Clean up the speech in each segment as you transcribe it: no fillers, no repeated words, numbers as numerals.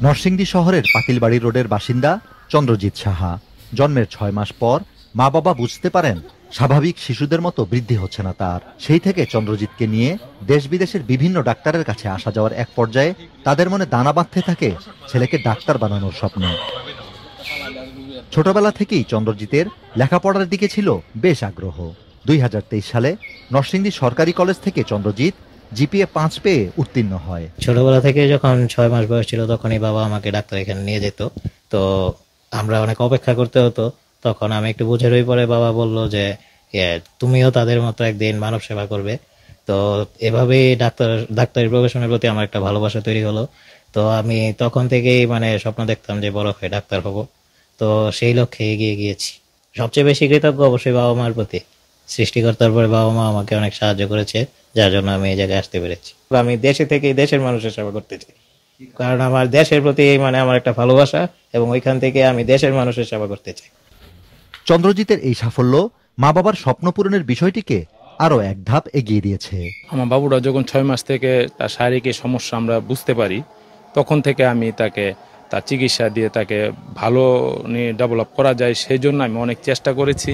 নরসিংদী শহরের পাতিলবাড়ি রোডের বাসিন্দা চন্দ্রজিৎ সাহা। জন্মের ৬ মাস পর মা বাবা বুঝতে পারেন স্বাভাবিক শিশুদের মতো বৃদ্ধি হচ্ছে না তার। সেই থেকে চন্দ্রজিৎকে নিয়ে দেশ বিদেশের বিভিন্ন ডাক্তারের কাছে আসা যাওয়ার এক পর্যায়ে তাদের মনে দানা বাঁধতে থাকে ছেলেকে ডাক্তার বানানোর স্বপ্ন। ছোটবেলা থেকেই চন্দ্রজিতের লেখাপড়ার দিকে ছিল বেশ আগ্রহ। ২০২৩ সালে নরসিংদী সরকারি কলেজ থেকে চন্দ্রজিৎ জিপিএ ৫ পেয়ে উত্তীর্ণ হয়। ছোটবেলা থেকে যখন ৬ মাস বয়স ছিল তখনই বাবা আমাকে ডাক্তার এখানে নিয়ে যেত। তো আমরা অনেক অপেক্ষা করতে হতো। তখন আমি একটু বুঝে রই পরে বাবা বলল যে তুমিও তাদের মতো একদিন মানব সেবা করবে। তো এভাবেই ডাক্তারি প্রফেশনের প্রতি আমার একটা ভালোবাসা তৈরি হলো। তো আমি তখন থেকেই স্বপ্ন দেখতাম যে বড় হয়ে ডাক্তার হব। তো সেই লক্ষ্যে এগিয়ে গিয়েছি। সবচেয়ে বেশি কৃতজ্ঞ অবশ্যই বাবা মার প্রতি। সৃষ্টিকর্তার পরে বাবা মা আমাকে অনেক সাহায্য করেছে, যার জন্য আমি এই জায়গায় আসতে পেরেছি। আমি দেশে থেকেই দেশের মানুষের সেবা করতে চাই, কারণ আমার দেশের প্রতি আমার একটা ভালোবাসা, এবং ওইখান থেকে আমি দেশের মানুষের সেবা করতে চাই। চন্দ্রজিতের এই সাফল্য মা বাবার স্বপ্ন পূরণের বিষয়টিকে আরো এক ধাপ এগিয়ে দিয়েছে। আমার বাবুরা যখন ৬ মাস থেকে তার শারীরিক সমস্যা আমরা বুঝতে পারি, তখন থেকে আমি তাকে তার চিকিৎসা দিয়ে তাকে ভালো ডেভেলপ করা যায় সেই জন্য আমি অনেক চেষ্টা করেছি।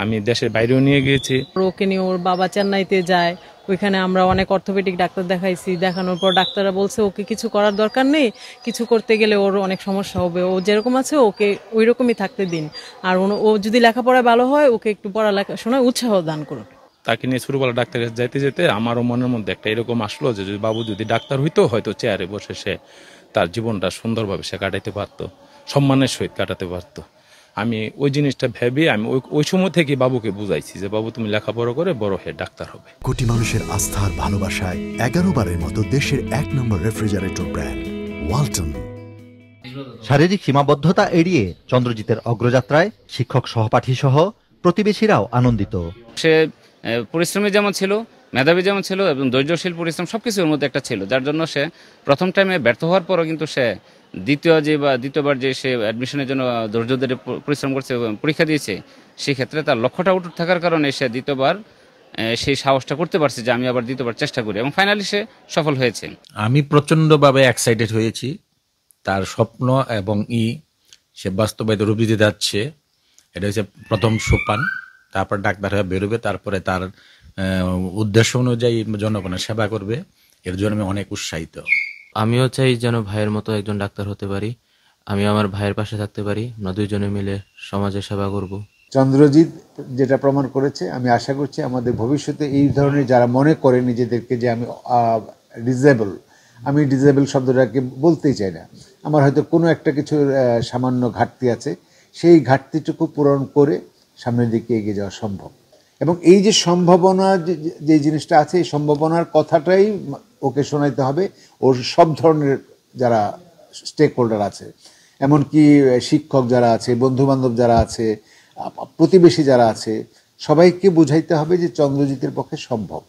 আমি দেশের বাইরেও নিয়ে গিয়েছি। ওকে নিয়ে ওর বাবা চেন্নাইতে যায়, ওইখানে আমরা অনেক অর্থোপেডিক ডাক্তার দেখাইছি। দেখানোর পর ডাক্তাররা বলছে ওকে কিছু করার দরকার নেই, কিছু করতে গেলে ওর অনেক সমস্যা হবে, ও যেরকম আছে ওকে ওই রকমই থাকতে দিন, আর ও যদি লেখাপড়ায় ভালো হয় ওকে একটু পড়াশোনায় উৎসাহ দান করুন। তাকে নিয়ে ছোটবেলা ডাক্তারের কাছে যেতে যেতে আমারও মনের মধ্যে একটা এরকম আসলো যে বাবু যদি ডাক্তার হইতো হয়তো চেয়ারে বসে সে তার জীবনটা সুন্দরভাবে সে কাটাইতে পারতো, সম্মানের সহিত কাটাতে পারতো। আমি ওই জিনিসটা ভেবে আমি ওই সময় থেকে বাবুকে বুঝাইছি যে বাবু তুমি লেখাপড়া করে বড় হয়ে ডাক্তার হবে। কোটি মানুষের আস্থার ভালোবাসায় 11 বারের মতো দেশের 1 নম্বর রেফ্রিজারেটর ব্র্যান্ড ওয়ালটন। শারীরিক সীমাবদ্ধতা এড়িয়ে চন্দ্রজিতের অগ্রযাত্রায় শিক্ষক সহপাঠী সহ প্রতিবেশীরাও আনন্দিত। সে পরিশ্রমী যেমন ছিল, মেধাবী যেমন ছিল, এবং ধৈর্যশীল পরিশ্রম সবকিছুর মধ্যে একটা ছিল, যার জন্য সে প্রথম টাইমে ব্যর্থ হওয়ার পরও কিন্তু সে দ্বিতীয়বার যে সে অ্যাডমিশনের জন্য ধৈর্য ধরে পরিশ্রম করছে, পরীক্ষা দিয়েছে, সেই ক্ষেত্রে তার লক্ষ্যটা অটুট থাকার কারণে সে দ্বিতীয়বার সেই সাহসটা করতে পারছে যে আমি আবার দ্বিতীয়বার চেষ্টা করি, এবং ফাইনালি সে সফল হয়েছে। আমি প্রচন্ডভাবে এক্সাইটেড হয়েছি। তার স্বপ্ন এবং সে বাস্তবায়িত রূপ দিতে যাচ্ছে, এটা হচ্ছে প্রথম সোপান। তারপর ডাক্তার হয়ে বেরোবে, তারপরে তার উদ্দেশ্য অনুযায়ী জনগণের সেবা করবে। এর জন্য আমি অনেক উৎসাহিত। আমিও চাই যেন ভাইয়ের মতো একজন ডাক্তার হতে পারি, আমি আমার ভাইয়ের পাশে থাকতে পারি, আমরা দুইজনে মিলে সমাজের সেবা করব। চন্দ্রজিৎ যেটা প্রমাণ করেছে, আমি আশা করছি আমাদের ভবিষ্যতে এই ধরনের যারা মনে করে নিজেদেরকে যে আমি ডিসেবল শব্দটাকে বলতেই চাই না, আমার হয়তো কোনো একটা কিছুর সামান্য ঘাটতি আছে, সেই ঘাটতিটুকু পূরণ করে সামনের দিকে এগিয়ে যাওয়া সম্ভব। এবং এই যে সম্ভাবনা যে জিনিসটা আছে, এই সম্ভাবনার কথাটাই ওকে শোনাইতে হবে। ওর সব ধরনের যারা স্টেক হোল্ডার আছে, এমনকি শিক্ষক যারা আছে, বন্ধুবান্ধব যারা আছে, প্রতিবেশী যারা আছে, সবাইকে বুঝাইতে হবে যে চন্দ্রজিতের পক্ষে সম্ভব।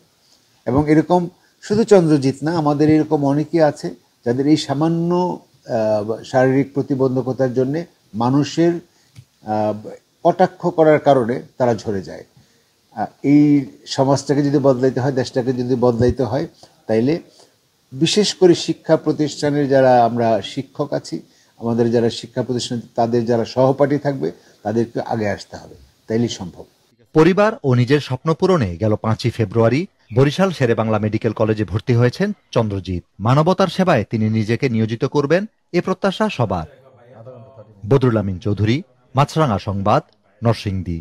এবং এরকম শুধু চন্দ্রজিৎ না, আমাদের এরকম অনেকে আছে যাদের এই সামান্য শারীরিক প্রতিবন্ধকতার জন্যে মানুষের কটাক্ষ করার কারণে তারা ঝরে যায়। এই সমাজটাকে যদি বদলাইতে হয়, দেশটাকে যদি বদলাইতে হয়, তাইলে বিশেষ করে শিক্ষা প্রতিষ্ঠানের যারা আমরা শিক্ষক আছি, আমাদের যারা শিক্ষা প্রতিষ্ঠান, তাদের যারা সহপাঠী থাকবে, তাদেরকে আগে আসতে হবে, তাইলেই সম্ভব। পরিবার ও নিজের স্বপ্ন পূরণে গেল ৫ই ফেব্রুয়ারি বরিশাল শেরেবাংলা মেডিকেল কলেজে ভর্তি হয়েছেন চন্দ্রজিৎ। মানবতার সেবায় তিনি নিজেকে নিয়োজিত করবেন, এ প্রত্যাশা সবার। বদরুল আমিন চৌধুরী, মাছরাঙা সংবাদ, নরসিংদী।